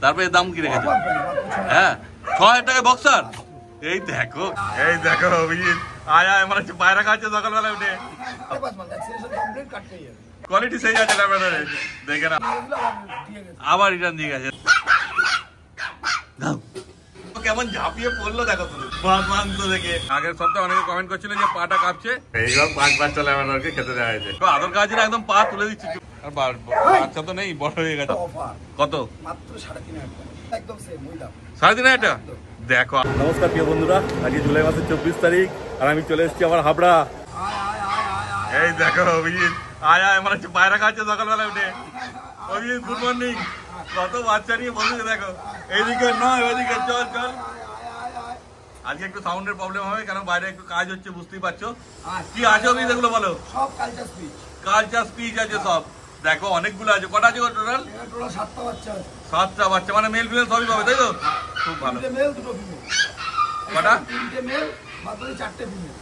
তারপরে দাম কি রেখেছে? হ্যাঁ ৬০০০ টাকা বক্সার। এই দেখো অভিজিৎ আয় মনে হচ্ছে পায়রা খাচ্ছে সকালবেলা উঠে। কোয়ালিটি সেই আছে ল্যাভেন্ডারে, দেখে না আবার রিটার্ন দিয়ে গেছে। কেমন ঝাঁপিয়ে পড়লো দেখো তুমি মাংস দেখে। আগের সপ্তাহে অনেকে কমেন্ট করছিল যে পাটা কাঁপছে, এইবার ৫-৫টা ল্যাভেন্ডারকে খেতে দেওয়া হয়েছে। আদর কাজের একদম পা তুলে দিচ্ছে। আর বাচ্চা তো নেই, বড় হয়ে গেছে। কত? মাত্র ৩৫০০ টাকা, একদম সেম ওই দাম ৩৫০০ টাকা। দেখো নমস্কার প্রিয় বন্ধুরা, আজকে জুলাই মাসের ২৪ তারিখ আর আমি চলে এসেছি আমার হাবড়া। এই দেখো অভিজিৎ আয় মনে হচ্ছে পায়রা খাচ্ছে সকালবেলা উঠে। Abhijit good morning. কত বাচ্চা নিয়ে বসেছে দেখো, এইদিকে নয় ওইদিকে, চল চল। আজকে একটু সাউন্ডের প্রবলেম হবে কারণ বাইরে একটু কাজ হচ্ছে, বুঝতেই পারছো। কি আছে অভিজিৎ এগুলো বলো? সব কালচার স্পিচ আছে সব। দেখো অনেকগুলো আছে। কটা আছে টোটাল? 7টা বাচ্চা, মানে মেল ফিমেল সবই পাবে তাই তো? খুব ভালো। কটা?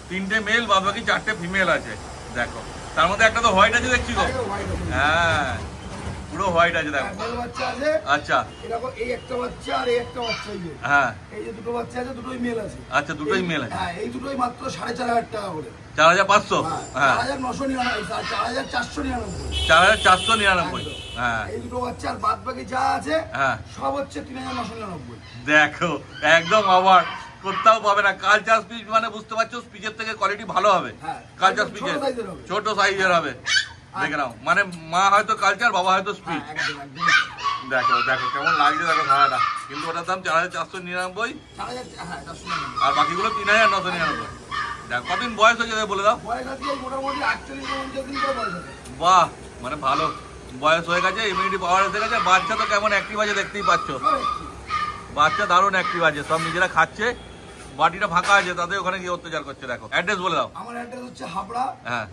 3টে মেল বাদ বাকি 4টে ফিমেল আছে। দেখো তার মধ্যে একটা তো হোয়াইট আছে দেখছি গো। হ্যাঁ পুরো হোয়াইট আছে দেখো। আচ্ছা এই একটা বাচ্চা আর এই একটা বাচ্চা। হ্যাঁ এই যে দুটো বাচ্চা আছে, দুটোই মেল আছে। আচ্ছা দুটোই মেল আছে। হ্যাঁ এই দুটোই মাত্র ৪৫০০ টাকা করে। ৪৫০০? হ্যাঁ ৪৪৯৯। হ্যাঁ এই দুটো বাচ্চা আর বাদ বাকি যা আছে হ্যাঁ সব হচ্ছে ৩৯৯৯। দেখো একদম আবার কোথাও পাবে না। কালচার স্পিচ মানে বুঝতে পারছো, স্পিচের থেকে কোয়ালিটি ভালো হবে। কালচার স্পিচের ছোট সাইজের হবে। দেখে নাও, মানে মা হয়তো কালচার, বাবা হয়তো স্পিচ। দেখো দেখো কেমন লাগছে দেখো খাওয়াটা। কিন্তু ওটার দাম ৪৪৯৯ আর বাকিগুলো ৩৯৯৯। দেখো কতদিন বয়স হয়েছে বলে দাও। বাহ মানে ভালো বয়স হয়ে গেছে, ইমিউনিটি পাওয়ার এসে গেছে। বাচ্চা তো কেমন অ্যাক্টিভ আছে দেখতেই পাচ্ছ। বাচ্চা দারুণ অ্যাক্টিভ আছে, সব নিজেরা খাচ্ছে। বাটিটা ফাঁকা আছে, তাদের ওখানে গিয়ে অত্যাচার করছে। দেখো অ্যাড্রেস বলে দাও। আমার অ্যাড্রেস হচ্ছে হাবড়া। হ্যাঁ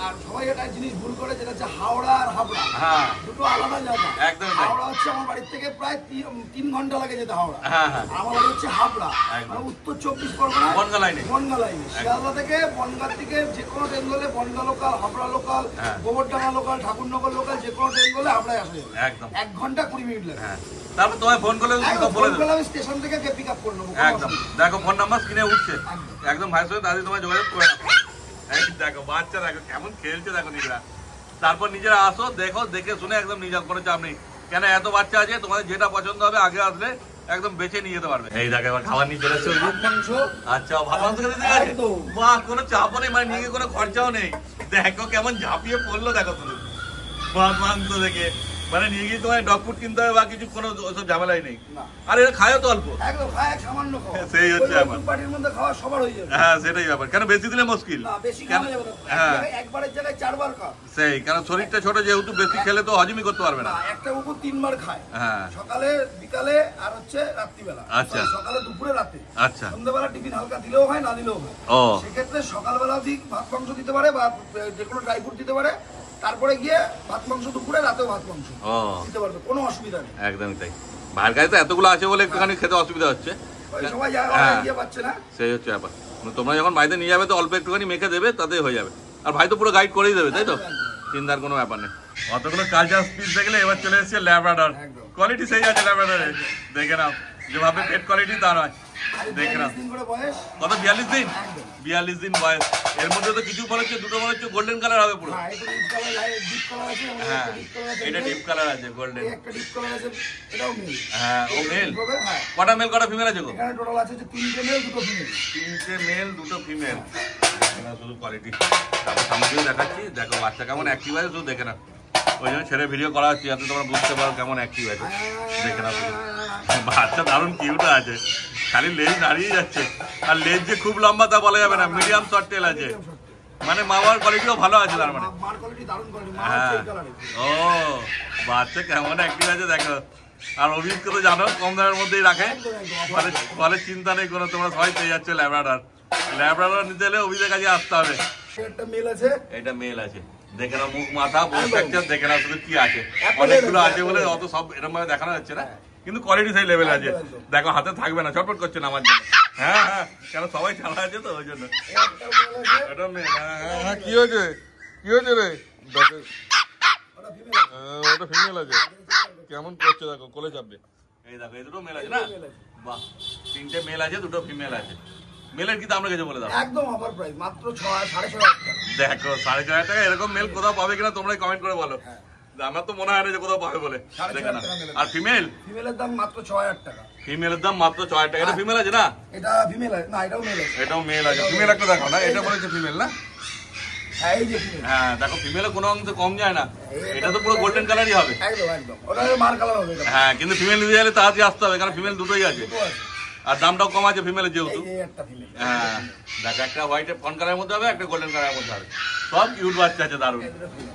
আর সবাই একটা জিনিস ভুল করে, যেটা হচ্ছে হাওড়া আর হাবড়া। হ্যাঁ দুটো আলাদা জায়গা। একদম হাওড়া হচ্ছে আমার বাড়ি থেকে প্রায় ৩ ঘন্টা লাগে যেতে হাওড়া। হ্যাঁ হ্যাঁ আমার বাড়ি হচ্ছে হাবড়া, মানে উত্তর ২৪ পরগনা, বনগা লাইনে। শিয়ালদা থেকে বনগার দিকে যে কোনো ট্রেন ধরলে Bangaon local, Habra local, Gobardanga local, Thakurnagar local, যে কোনো ট্রেন ধরলে হাবড়ায় আসা যাবে। একদম ১ ঘন্টা ২০ মিনিট লাগে। তারপর তোমায় ফোন করলে আমি স্টেশন থেকে পিক আপ করে নেবো। একদম দেখো ফোন নাম্বার স্ক্রিনে উঠছে, একদম ভাইয়ের সাথে তাদের তোমায় যোগাযোগ করে নাও। দেখো বাচ্চা দেখো কেমন খেলছে দেখো নিজেরা। তারপর নিজেরা আসো, দেখো, দেখে শুনে একদম নিজের কোনো চাপ নেই। কেন এত বাচ্চা আছে, তোমাদের যেটা পছন্দ হবে আগে আসলে একদম বেছে নিয়ে যেতে পারবে। এই দেখো এবার খাবার নিয়ে চলে এসছে। আচ্ছা ভাত মাংস খেতে ঠিক আছে? বাহ কোনো চাপও নেই, মানে নিয়ে কোনো খরচাও নেই। দেখো কেমন ঝাঁপিয়ে পড়লো দেখো তুমি ভাত মাংস দেখে। মানে নিয়ে গিয়ে তোমার ডগ ফুড কিনতে হবে বা কিছু কোনো ওসব ঝামেলাই নেই। আর এটা খায়ও তো অল্প, সেই হচ্ছে ব্যাপার। হ্যাঁ সেটাই ব্যাপার। কেন বেশি দিলে মুশকিল। হ্যাঁ সেই কারণ শরীরটা ছোট, যেহেতু বেশি খেলে তো হজমই করতে পারবে না। একটা কুকুর ৩ বার খায়, হ্যাঁ সকালে বিকালে আর হচ্ছে রাত্রিবেলা। আচ্ছা সকালে দুপুরে রাতে। আচ্ছা সন্ধ্যাবেলা টিফিন হালকা দিলেও হয়, না দিলেও হয়। ও সেক্ষেত্রে সকালবেলা ভাত মাংস দিতে পারে বা যে কোনো ড্রাই ফ্রুট দিতে পারে, তারপরে গিয়ে ভাত মাংস দুপুরে, রাতেও ভাত মাংস দিতে পারবে, কোনো অসুবিধা নেই। একদমই তাই। ভাইয়ের কাছে তো এতগুলো আছে বলে একটুখানি খেতে অসুবিধা হচ্ছে, সবাই গিয়ে পাচ্ছে না, সেই হচ্ছে ব্যাপার। তোমরা যখন বাড়িতে নিয়ে যাবে তো অল্প একটুখানি মেখে দেবে, তাতে হয়ে যাবে। আর ভাই তো পুরো গাইড করেই দেবে, তাই তো? চিন্তার কোনো ব্যাপার নেই। অতগুলো কালচার স্পিচ দেখলে এবার চলে এসেছে ল্যাব্রাডর। কোয়ালিটি সেই আছে ল্যাব্রাডরে, দেখে নাও। যেভাবে পেট কোয়ালিটি তা নয়, দেখে নাও। কত ৪২ দিন? ৪২ দিন বয়স। এর মধ্যে তো কিছু মনে হচ্ছে, দুটো মনে হচ্ছে গোল্ডেন কালার হবে পুরো। হ্যাঁ এটা ডিপ কালার আছে, গোল্ডেন। হ্যাঁ ও মেল। কটা মেল কটা ফিমেল আছে গো? টোটাল আছে ৩টে মেল ২টো ফিমেল। ৩টে মেল ২টো ফিমেল। শুধু কোয়ালিটি। তারপর সামনে দিয়ে দেখাচ্ছি, দেখো বাচ্চা কেমন অ্যাক্টিভ আছে শুধু দেখে নাও। ওই জন্য ছেড়ে ভিডিও করা হচ্ছে যাতে তোমরা বুঝতে পারো কেমন অ্যাক্টিভ আছে। দেখে নাও বাচ্চা দারুণ কিউট আছে, খালি লেজ দাঁড়িয়ে যাচ্ছে। আর লেজ যে খুব লম্বা তা বলা যাবে না, মিডিয়াম শর্ট টেল আছে, মানে মামার কোয়ালিটিও ভালো আছে তার মানে। হ্যাঁ ও বাচ্চা কেমন অ্যাক্টিভ আছে দেখো। আর অভিজ্ঞ তো জানো কম দামের মধ্যেই রাখে, ফলে চিন্তা নেই কোনো, তোমরা সবাই পেয়ে যাচ্ছে ল্যাব্রাডর। ল্যাব্রাডর নিতে হলে অভিজ্ঞের কাছে আসতে হবে। এটা মেল আছে, দেখে নাও মুখ মাথা বোন ফ্র্যাকচার, দেখে নাও শুধু কি আছে। অনেকগুলো আছে বলে অত সব এরকম ভাবে দেখানো যাচ্ছে না, কিন্তু কোয়ালিটি সেই লেভেল আছে। দেখো হাতে থাকবে না, চটপট করছে না আমার জন্য। হ্যাঁ হ্যাঁ কেন সবাই চালা আছে তো ওই জন্য। এটা মেল। হ্যাঁ কি হয়েছে, কি হয়েছে রে? ওটা ফিমেল আছে, কেমন করছে দেখো, কোলে চাপবে। এই দেখো এই দুটো মেল আছে না? বাহ, 3টে মেল আছে, 2টো ফিমেল আছে। মেলের কি দাম রেখেছে বলে দাও? একদম অফার প্রাইস, মাত্র 6,500 টাকা। দেখো 6,500 টাকা। এরকম মেল কোথাও পাবে কিনা তোমরা কমেন্ট করে বলো। আমার তো মনে হয় না যে কোথাও পাবে বলে। দেখে না। আর ফিমেল? ফিমেলের দাম মাত্র 6,000 টাকা। ফিমেলের দাম মাত্র 6,000 টাকা। এটা ফিমেল আছে না? এটা ফিমেল আছে না, এটাও মেল আছে। এটাও মেল আছে। ফিমেল একটা দেখো না, এটা বলেছে ফিমেল না? হ্যাঁ এই যে ফিমেল। হ্যাঁ দেখো ফিমেলে কোনো অংশে কম যায় না। এটা তো পুরো গোল্ডেন কালারই হবে। একদম একদম, ওটা মার কালার হবে এটা। হ্যাঁ কিন্তু ফিমেল নিতে গেলে তাড়াতাড়ি আসতে হবে, কারণ ফিমেল দুটোই আছে। আর দামটাও কম আছে ফিমেলের যেহেতু। এই একটা ফিমেল। হ্যাঁ দেখো, একটা হোয়াইট ফন কালারের মধ্যে হবে, একটা গোল্ডেন কালারের মধ্যে হবে। সব কিউট বাচ্চা আছে, দারুণ।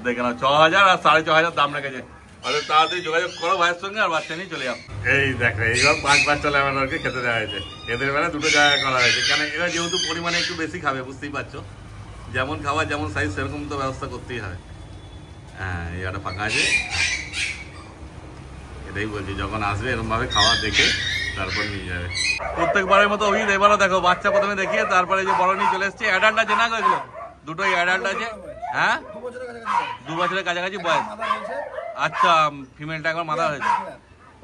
দেখে নাও 6,000 আর 6,500 দাম রেখেছে। আর তাড়াতাড়ি যোগাযোগ করো ভাইয়ের সঙ্গে, আর বাচ্চা নিয়ে চলে যাও। এই দেখো এইবার 5 বাচ্চা ল্যাভেন্ডারকে খেতে দেওয়া হয়েছে। এদের বেলা 2টো জায়গা করা হয়েছে, কেন এরা যেহেতু পরিমাণে একটু বেশি খাবে, বুঝতেই পারছো। যেমন খাবার যেমন সাইজ সেরকম তো ব্যবস্থা করতেই হবে। হ্যাঁ এই একটা ফাঁকা আছে। এটাই বলছি, যখন আসবে এরকম ভাবে খাওয়া দেখে তারপর নিয়ে যাবে। প্রত্যেকবারের মতো অভিজিৎ এবারও দেখো বাচ্চা প্রথমে দেখিয়ে তারপরে যে বড় নিয়ে চলে এসছে। অ্যাডাল্ট আছে না এগুলো? দুটোই অ্যাডাল্ট আছে। হ্যাঁ 2 বছরের কাছাকাছি বয়স। আচ্ছা, ফিমেলটা একবার মাথা হয়েছে।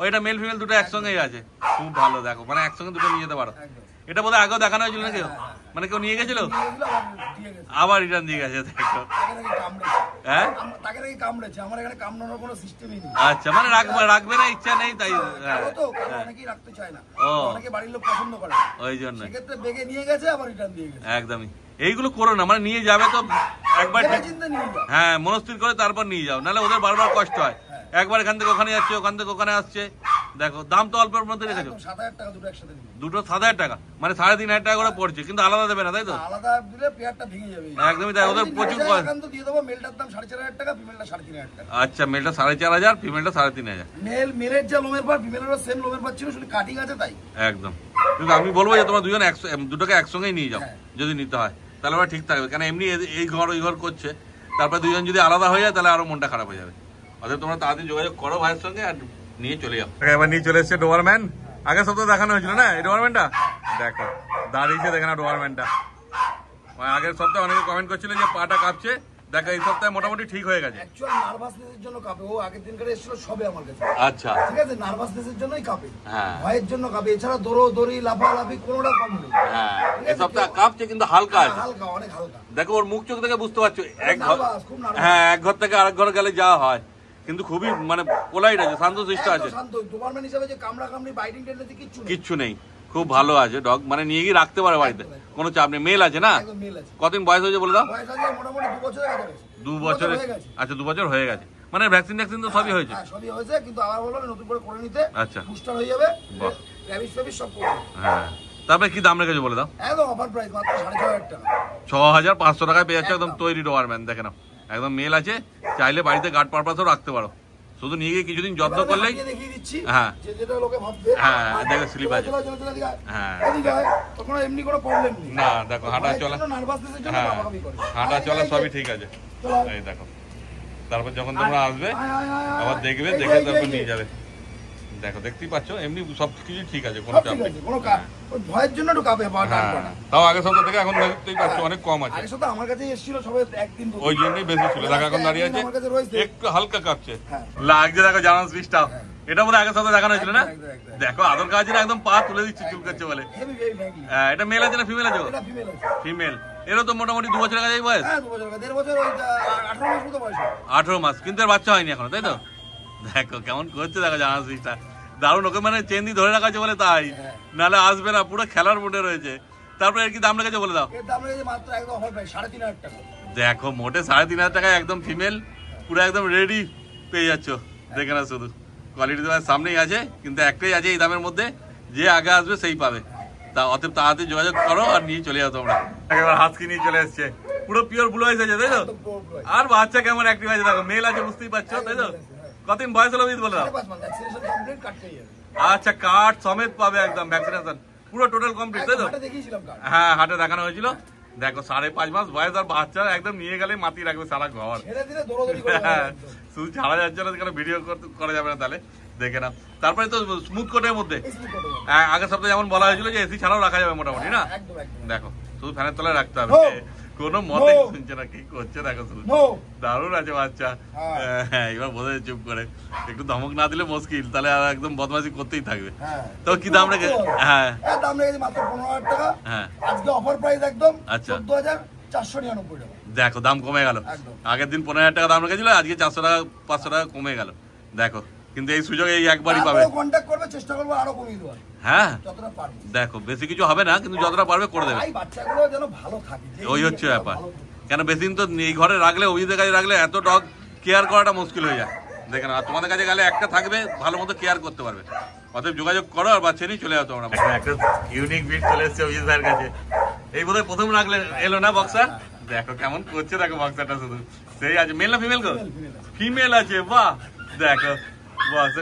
ওইটা মেল ফিমেল দুটো একসঙ্গেই আছে। খুব ভালো, দেখো মানে একসঙ্গে দুটো নিয়ে যেতে পারো। এটা বোধহয় আগেও দেখানো হয়েছিল না কেউ? মানে কেউ নিয়ে গেছিল আবার রিটার্ন দিয়ে গেছে। দেখো হ্যাঁ, আচ্ছা মানে রাখবে না, ইচ্ছা নেই তাই। ওই জন্য একদমই এইগুলো করো না, মানে নিয়ে যাবে তো একবার, হ্যাঁ মনস্থির করে তারপর নিয়ে যাও, নাহলে ওদের বারবার কষ্ট হয়। একবার এখান থেকে ওখানে যাচ্ছে, ওখান থেকে ওখানে আসছে। দেখো দাম তো অল্পের মধ্যে রেখেছো। 7,000 টাকা দুটো একসাথে। দুটো 7,000 টাকা, মানে 3,500 টাকা করে পড়ছে, কিন্তু আলাদা দেবে না তাই তো? আলাদা দিলে পেয়ারটা ভেঙে যাবে। একদমই তাই, ওদের প্রচুর এখন তো দিয়ে দেবো। মেলটার দাম 4,500 টাকা, ফিমেলটা 3,500 টাকা। আচ্ছা মেলটা 4,500, ফিমেলটা 3,500। মেলের যা লোমের পার, ফিমেলেরও সেম লোমের পার ছিল, শুধু কাটিং আছে তাই। একদম, কিন্তু আমি বলবো যে তোমরা দুজন দুটোকে একসঙ্গেই নিয়ে যাও যদি নিতে হয়, তাহলে ওরা ঠিক থাকবে। কারণ এমনি এই ঘর ওই ঘর করছে, তারপরে দুজন যদি আলাদা হয়ে যায় তাহলে আরো মনটা খারাপ হয়ে যাবে। অতএব তোমরা তাড়াতাড়ি যোগাযোগ করো ভাইয়ের সঙ্গে আর নিয়ে চলে যাও। এবার নিয়ে চলে এসছে ডোবারম্যান। আগের সপ্তাহে দেখানো হয়েছিল না এই ডোবারম্যানটা? দেখো দাঁড়িয়েছে, দেখে না ডোবারম্যানটা। আগের সপ্তাহে অনেকে কমেন্ট করছিল যে পাটা কাঁপছে, দেখো এই সপ্তাহে মোটামুটি ঠিক হয়ে গেছে। অ্যাকচুয়ালি নার্ভাসনেসের জন্য কাঁপে। ও আগের দিনকার এসেছিল সবে আমার কাছে। আচ্ছা ঠিক আছে, নার্ভাসনেসের জন্যই কাঁপে, হ্যাঁ ভয়ের জন্য কাঁপে। এছাড়া দৌড়ি লাফালাফি কোনোটা কম নেই। হ্যাঁ এই সপ্তাহে কাঁপছে কিন্তু হালকা আছে, হালকা, অনেক হালকা। দেখো ওর মুখ চোখ থেকে বুঝতে পারছো হ্যাঁ এক ঘর থেকে আরেক ঘর গেলে যাওয়া হয়, কিন্তু খুবই মানে পোলাইট আছে, শান্তশিষ্ট আছে। ডোবারম্যান হিসেবে যে কামড়া কামড়ি বাইটিং টেন্ডেন্সি কিচ্ছু নেই, খুব ভালো আছে ডগ, মানে নিয়ে গিয়ে রাখতে পারে বাড়িতে, কোনো চাপ নেই। মেল আছে না? কতদিন বয়স হয়েছে বলে দাও? বয়স আছে মোটামুটি 2 বছরের কাছাকাছি। 2 বছরের? আচ্ছা 2 বছর হয়ে গেছে, মানে ভ্যাকসিন তো সবই হয়েছে? হ্যাঁ সবই হয়েছে, কিন্তু আবার বললো নতুন করে করে নিতে। আচ্ছা বুস্টার হয়ে যাবে, র্যাবিস ফ্যাবিস সব করবে। হ্যাঁ তারপরে কি দাম রেখেছো বলে দাও? একদম অফার প্রাইস, মাত্র 6,500 টাকা। 6,500 টাকায় পেয়ে যাচ্ছে একদম তৈরি ডোবারম্যান। দেখে নাও একদম মেল আছে, চাইলে বাড়িতে গার্ড পারপাসও রাখতে পারো, শুধু নিয়ে গিয়ে কিছুদিন যত্ন করলেই। দেখিয়ে দিচ্ছি, হ্যাঁ যেটা লোকে ভাববে। হ্যাঁ দেখো স্লিপ আছে। হ্যাঁ তখন এমনি কোনো প্রবলেম নেই। না দেখো হাঁটা চলা, হ্যাঁ হাঁটা চলা সবই ঠিক আছে। এই দেখো তারপর যখন তোমরা আসবে আবার দেখবে, দেখে তারপর নিয়ে যাবে। দেখো দেখতেই পাচ্ছ এমনি সব কিছু ঠিক আছে, কোনো চাপ নেই। ভয়ের জন্য একটু কাঁপে। তাও আগের সপ্তাহ থেকে এখন দেখতেই পাচ্ছ অনেক কম আছে। আগের সপ্তাহ আমার কাছে এসেছিল সবাই একদিন, ওই জন্যই বেশি ছিল। দেখো এখন দাঁড়িয়ে আছে, একটু হালকা কাঁপছে, লাগছে। দেখো জানান সুইচটা, এটা বোধহয় আগের সপ্তাহে দেখানো হয়েছিল না? দেখো আদর কাজ না, একদম পা তুলে দিচ্ছে চুলকাচ্ছে বলে। হ্যাঁ এটা মেল আছে না ফিমেল আছে? ফিমেল। এরও তো মোটামুটি 2 বছরের কাছে বয়স। 18 মাস, কিন্তু এর বাচ্চা হয়নি এখনো, তাই তো? দেখো কেমন করছে, দেখো জানান সুইচটা দারুণ। ওকে মানে চেন দিয়ে ধরে রাখা আছে বলে তাই, নাহলে আসবে না, পুরো খেলার মুডে রয়েছে। তারপরে এর কি দাম রেখেছে বলে দাও? দেখো মোটে 3,500 টাকায় একদম ফিমেল, পুরো একদম রেডি পেয়ে যাচ্ছ। দেখে না শুধু কোয়ালিটি তোমার সামনেই আছে, কিন্তু একটাই আছে এই দামের মধ্যে, যে আগে আসবে সেই পাবে। তা অতএব তাড়াতাড়ি যোগাযোগ করো আর নিয়ে চলে যাও তোমরা। একেবারে হাসকি নিয়ে চলে এসছে, পুরো পিওর ব্লু আইস আছে তাই তো? আর বাচ্চা কেমন অ্যাক্টিভ আছে দেখো, মেল আছে বুঝতেই পারছো তাই তো? কতদিন বয়স হলো বলে দাও? আচ্ছা কার্ড সমেত পাবে একদম, ভ্যাকসিনেশন পুরো টোটাল কমপ্লিট তাই তো? হ্যাঁ হাটে দেখানো হয়েছিল। দেখো 5.5 মাস বয়স, আর বাচ্চা একদম নিয়ে গেলে মাতিয়ে রাখবে সারা ঘর। শুধু ছাড়া যাচ্ছে না, সেখানে ভিডিও করা যাবে না, তাহলে দেখে না। তারপরে তো স্মুথ কোটের মধ্যে আগের সপ্তাহে যেমন বলা হয়েছিল যে এসি ছাড়াও রাখা যাবে মোটামুটি না? দেখো শুধু ফ্যানের তলায় রাখতে হবে, কোনো মতে শুনছে না, কি করছে দেখো শুধু। দারুণ আছে বাচ্চা। হ্যাঁ, এবার বোঝা চুপ করে, একটু ধমক না দিলে মুশকিল, তাহলে আর একদম বদমাশি করতেই থাকবে। তো কি দাম রেখে? হ্যাঁ, দাম রেখেছি মাত্র 15,000 টাকা। হ্যাঁ, আজকে অফার প্রাইস একদম। আচ্ছা, 14,499 টাকা। দেখো দাম কমে গেল। আগের দিন 15,000 টাকা দাম রেখেছিল, আজকে 400 টাকা 500 টাকা কমে গেল। দেখো, কিন্তু এই সুযোগ এই একবারই পাবে। কন্টাক্ট করবে, চেষ্টা করব আরো কমিয়ে দেওয়ার। হ্যাঁ, যতটা পারবো। দেখো বেশি কিছু হবে না, কিন্তু যতটা পারবে করে দেবে। এই বাচ্চাগুলো যেন ভালো থাকে, ওই হচ্ছে ব্যাপার। কেন বেশি দিন তো এই ঘরে রাখলে, অভিজিতের কাছে রাখলে এত ডগ কেয়ার করাটা মুশকিল হয়ে যায়। দেখেন, আর তোমাদের কাছে গেলে একটা থাকবে, ভালো মতো কেয়ার করতে পারবে। অতএব যোগাযোগ করো, আর বাচ্চা নিয়ে চলে যাও তোমরা। একটা ইউনিক ব্রিড চলে এসছে অভিজিৎ ভাইয়ের কাছে। এই বোধহয় প্রথম রাখলে এলো না বক্সার। দেখো কেমন করছে, দেখো বক্সারটা শুধু সেই আছে। মেল না ফিমেল? ফিমেল আছে, বাহ। দেখো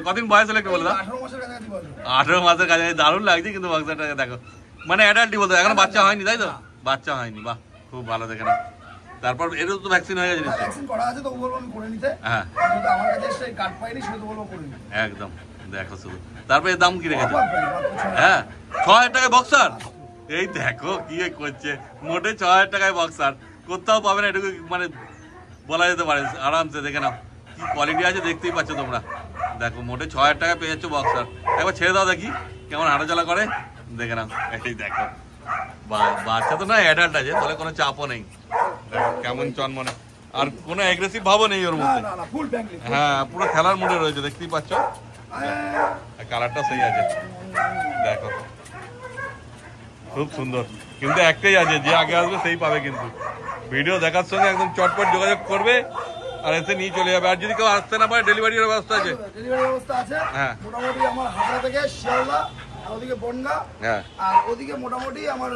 কদিন বয়স হলো একটু বলে দাও। 18 মাসের কাছে। দারুণ লাগছে কিন্তু বক্সারটাকে। দেখো মানে অ্যাডাল্টই বলতে, এখন বাচ্চা হয়নি তাই তো? বাচ্চা হয়নি, বাহ, খুব ভালো। দেখে না, তারপর এরও তো ভ্যাকসিন হয়ে গেছে নিশ্চয়ই? ভ্যাকসিন করা আছে, তো বলবো আমি করে নিতে। হ্যাঁ, কিন্তু আমার কাছে এসে কার্ড পাইনি, সেটা বলবো করে নিতে। একদম। দেখো শুধু, তারপর এর দাম কি রেখেছে? হ্যাঁ, 6,000 টাকায় বক্সার। এই দেখো কি করছে, মোটে 6,000 টাকায় বক্সার। কোথাও পাবে না এটুকু, মানে বলা যেতে পারে আরামসে। দেখে নাও কি কোয়ালিটি আছে, দেখতেই পাচ্ছ তোমরা। দেখো মোটে 6,000 টাকায় পেয়ে যাচ্ছ বক্সার। একবার ছেড়ে দাও দেখি কেমন হাঁটাচলা করে। দেখে নাও, এই দেখো বাচ্চা তো না, অ্যাডাল্ট আছে, তাহলে কোনো চাপও নেই। কেমন চনমনে, আর কোনো অ্যাগ্রেসিভ ভাবও নেই ওর মধ্যে। হ্যাঁ, পুরো খেলার মুডে রয়েছে, দেখতেই পাচ্ছ। কালারটা সেই আছে, দেখো খুব সুন্দর। কিন্তু একটাই আছে, যে আগে আসবে সেই পাবে। কিন্তু ভিডিও দেখার সঙ্গে একদম চটপট যোগাযোগ করবে আর এসে নিয়ে চলে যাবে। আর যদি কেউ আসতে না পারে, ডেলিভারির ব্যবস্থা আছে? ডেলিভারির ব্যবস্থা আছে। হ্যাঁ, মোটামুটি আমার হাবড়া থেকে শিয়ালদা, ওদিকে বনগা, আর ওদিকে মোটামুটি আমার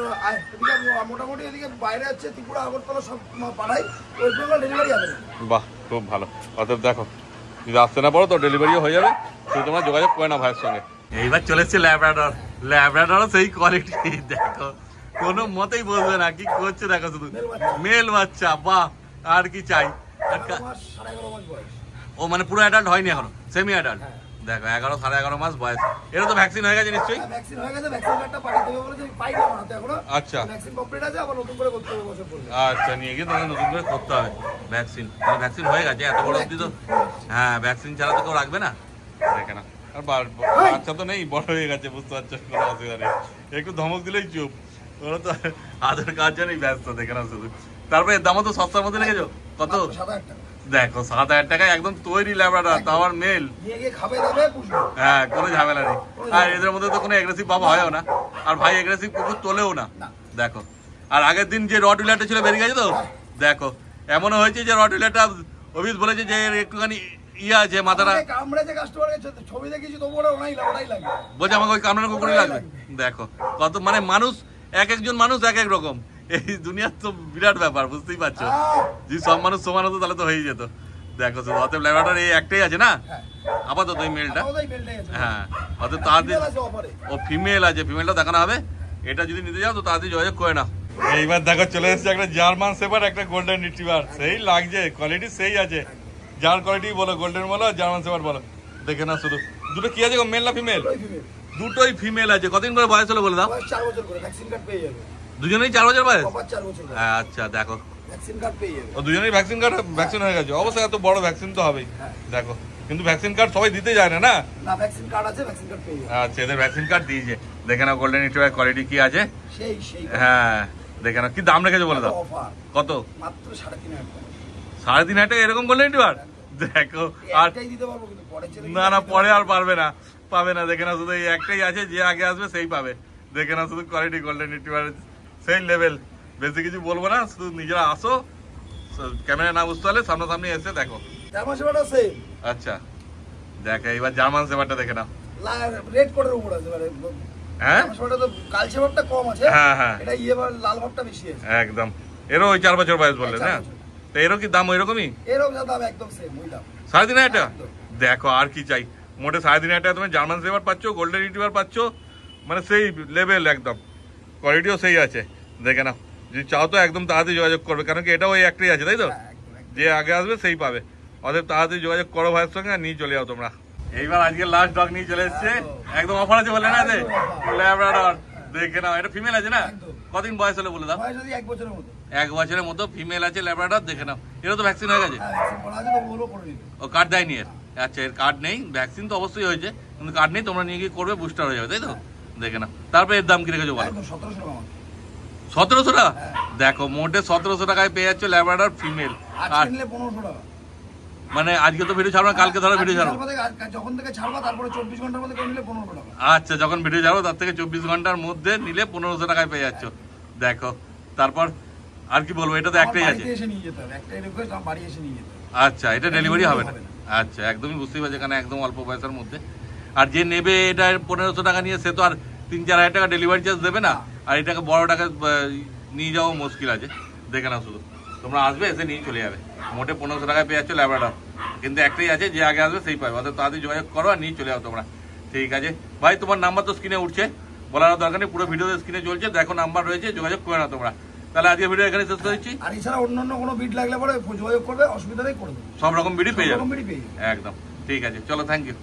মোটামুটি এদিকে বাইরে হচ্ছে ত্রিপুরা, আগরতলা সব পাঠাই। ওই জন্য ডেলিভারি আছে। বাহ, খুব ভালো। অতএব দেখো, যদি আসতে না পারো তো ডেলিভারিও হয়ে যাবে, তো তোমরা যোগাযোগ করে না ভাইয়ের সঙ্গে। এইবার চলে এসছে ল্যাব্রাডর। ল্যাব্রাডরও সেই কোয়ালিটি। দেখো কোনো মতেই বলবে না, কি করছে দেখো শুধু। মেল বাচ্চা, বাহ, আর কি চাই। ও মানে পুরো অ্যাডাল্ট হয়নি এখনো, সেমি অ্যাডাল্ট। দেখো 11 সাড়ে 11 মাস বয়স। এর তো ভ্যাকসিন হয়ে গেছে নিশ্চয়ই? ভ্যাকসিন হয়ে গেছে, ভ্যাকসিন কার্ডটা পাঠিয়ে দেবে বলেছে, পাই না আমার হাতে এখনো। আচ্ছা, ভ্যাকসিন কমপ্লিট আছে, আবার নতুন করে করতে হবে বছর পরে। আচ্ছা, নিয়ে গিয়ে তোমাকে নতুন করে করতে হবে ভ্যাকসিন। ভ্যাকসিন হয়ে গেছে এত বড় অবধি তো। হ্যাঁ, ভ্যাকসিন ছাড়া তো কেউ রাখবে না। দেখে না, আর বাচ্চা তো নেই, বড় হয়ে গেছে, বুঝতে পারছো, কোনো অসুবিধা নেই। একটু ধমক দিলেই চুপ, ওরা তো আধার কার্ড জানেই ব্যস্ত। দেখে না শুধু। তারপরে এর দামও তো সস্তার মধ্যে রেখেছো। কত? 7,000 টাকা। দেখো 7,000 টাকায় একদম তৈরি ল্যাব্রাডর, তাও আর মেল। হ্যাঁ, কোনো ঝামেলা নেই। আর এদের মধ্যে তো কোনো অ্যাগ্রেসিভ ভাব হয়ও না, আর ভাই অ্যাগ্রেসিভ কুকুর তোলেও না। দেখো, আর আগের দিন যে রটউইলারটা ছিল বেরিয়ে গেছে তো। দেখো এমনও হয়েছে যে রটউইলারটা অভিজিৎ বলেছে যে একটুখানি ইয়ে আছে, মাথাটা ছবি দেখেছি, তবু ওটাই লাগে, বলছে আমাকে ওই কামড়ানো কুকুরই লাগবে। দেখো কত, মানে মানুষ এক একজন মানুষ এক এক রকম। এই দুনিয়ার তো বিরাট ব্যাপার, বুঝতেই পারছো। যদি সব মানুষ সমান হতো তাহলে তো হয়ে যেত। দেখো শুধু, অতএব ল্যাব্রাডর এই একটাই আছে না আপাতত, ওই মেলটা। হ্যাঁ, অতএব তাড়াতাড়ি। ও ফিমেল আছে, ফিমেলটা দেখানো হবে। এটা যদি নিতে যাও তো তাড়াতাড়ি যোগাযোগ করে না। এইবার দেখো চলে এসেছে একটা জার্মান শেফার্ড, একটা গোল্ডেন রিট্রিভার। সেই লাগছে, কোয়ালিটি সেই আছে। যার কোয়ালিটি বলো, গোল্ডেন বলো, জার্মান শেফার্ড বলো। দেখে না শুধু, দুটো কি আছে, মেল না ফিমেল? দুটোই ফিমেল আছে। কতদিন করে বয়স হলো বলে দাও? 4 বছর করে ভ্যাকসিন কার্ড পেয়ে যাবে। দুজনেই 4 বছর বয়স? 4 বছর। আচ্ছা, দেখো ভ্যাকসিন কার্ড পেয়ে যাবে। ও দুজনেই ভ্যাকসিন হয়ে গেছে। অবশ্যই এত বড় ভ্যাকসিন তো হবেই। দেখো, কিন্তু ভ্যাকসিন কার্ড সবাই দিতে যায় না। না, ভ্যাকসিন কার্ড আছে, ভ্যাকসিন কার্ড পেয়ে যাবে। আচ্ছা, এদের ভ্যাকসিন কার্ড দিয়েছে। দেখে নাও গোল্ডেন রিট্রিভার কোয়ালিটি কি আছে। হ্যাঁ, দেখে নাও কি দাম রেখেছে বলে দাও। কত? মাত্র 3,500 টাকা। 3,500 টাকা এরকম গোল্ডেন রিট্রিভার? দেখো, আর না না, পরে আর পারবে না, পাবে না। দেখে না শুধু, এই একটাই আছে, যে আগে আসবে সেই পাবে। দেখে না শুধু কোয়ালিটি, গোল্ডেন রিট্রিভার সেই লেভেল। বেশি কিছু বলবো না, শুধু নিজেরা আসো, ক্যামেরা না বুঝতে পারলে সামনাসামনি এসে দেখো। জার্মান শেফার্ড আছে। আচ্ছা, দেখো এবার জার্মান শেফার্ডটা দেখে নাও। রেড কোটের উপর আছে, মানে হ্যাঁ, শেফার্ডটা তো কাল শেফার্ডটা কম আছে। হ্যাঁ হ্যাঁ, এটা ইয়েবার লাল ভাবটা বেশি আছে। একদম। এরও ওই 4 বছর বয়স বললেন না? তো এরও কি দাম ওইরকমই? এরও দাম একদম সেম, ওই দাম 3,500 টাকা। দেখো আর কি চাই, মোটে 3,500 টাকা তুমি জার্মান শেফার্ড পাচ্ছ, গোল্ডেন রিট্রিভার পাচ্ছ, মানে সেই লেভেল একদম। কোয়ালিটিও সেই আছে। দেখে নাও, যদি চাও তো একদম তাড়াতাড়ি যোগাযোগ করবে, কারণ কি এটা ওই একটাই আছে, তাই তো? যে আগে আসবে সেই পাবে। অতএব তাড়াতাড়ি যোগাযোগ করো ভাইয়ের সঙ্গে, আর নিয়ে চলে যাও তোমরা। এইবার আজকে লাস্ট ডগ নিয়ে চলে এসছে, একদম অফার আছে বলে না? ল্যাব্রাডর দেখে নাও, এটা ফিমেল আছে না? কতদিন বয়স হলো বলে দাও? 1 বছরের মতো। 1 বছরের মতো ফিমেল আছে ল্যাব্রাডর, দেখে নাও। এরও তো ভ্যাকসিন হয়ে গেছে? ও কার্ড দেয়নি এর? আচ্ছা, এর কার্ড নেই, ভ্যাকসিন তো অবশ্যই হয়েছে, কিন্তু কার্ড নেই, তোমরা নিয়ে গিয়ে করবে, বুস্টার হয়ে যাবে, তাই তো? দেখে নাও। তারপরে এর দাম কি রেখেছো বলো? 1700 টাকা। দেখো, মোটে 1700 টাকায় পেয়ে যাচ্ছ ল্যাব্রাডর ফিমেল। আর মানে আজকে তো ভিডিও ছাড়বো না, কালকে ধরো ভিডিও ছাড়বো, যখন থেকে ছাড়বা তারপরে 24 ঘন্টার মধ্যে নিলে 1500 টাকা। আচ্ছা, যখন ভিডিও ছাড়বো তার থেকে 24 ঘন্টার মধ্যে নিলে 1500 টাকায় পেয়ে যাচ্ছ। দেখো, তারপর আর কি বলবো, এটা তো একটাই আছে। আচ্ছা, এটা ডেলিভারি হবে না? আচ্ছা, একদমই বুঝতেই পারছি, এখানে একদম অল্প পয়সার মধ্যে। আর যে নেবে এটা 1500 টাকা নিয়ে, সে তো আর 3-4 হাজার টাকা ডেলিভারি চার্জ দেবে না, আর এটাকে বড় টাকা নিয়ে যাওয়া মুশকিল আছে। দেখে নাও, শুধু তোমরা আসবে, এসে নিয়ে চলে যাবে। মোটে 1500 টাকায় পেয়ে যাচ্ছ ল্যাব্রাডর, কিন্তু একটাই আছে, যে আগে আসবে সেই পাবে। অর্থাৎ তাড়াতাড়ি যোগাযোগ করো আর নিয়ে চলে যাও তোমরা। ঠিক আছে ভাই, তোমার নাম্বার তো স্ক্রিনে উঠছে, বলার দরকার নেই, পুরো ভিডিও স্ক্রিনে চলছে, দেখো নাম্বার রয়েছে, যোগাযোগ করে নাও তোমরা। তাহলে আজকে ভিডিও এখানে শেষ করছি। আর এছাড়া অন্যান্য কোনো বিট লাগলে পরে যোগাযোগ করবে, অসুবিধা নেই, করে দেবো। সব রকম বিডি পেয়ে যাবে একদম। ঠিক আছে, চলো, থ্যাংক ইউ।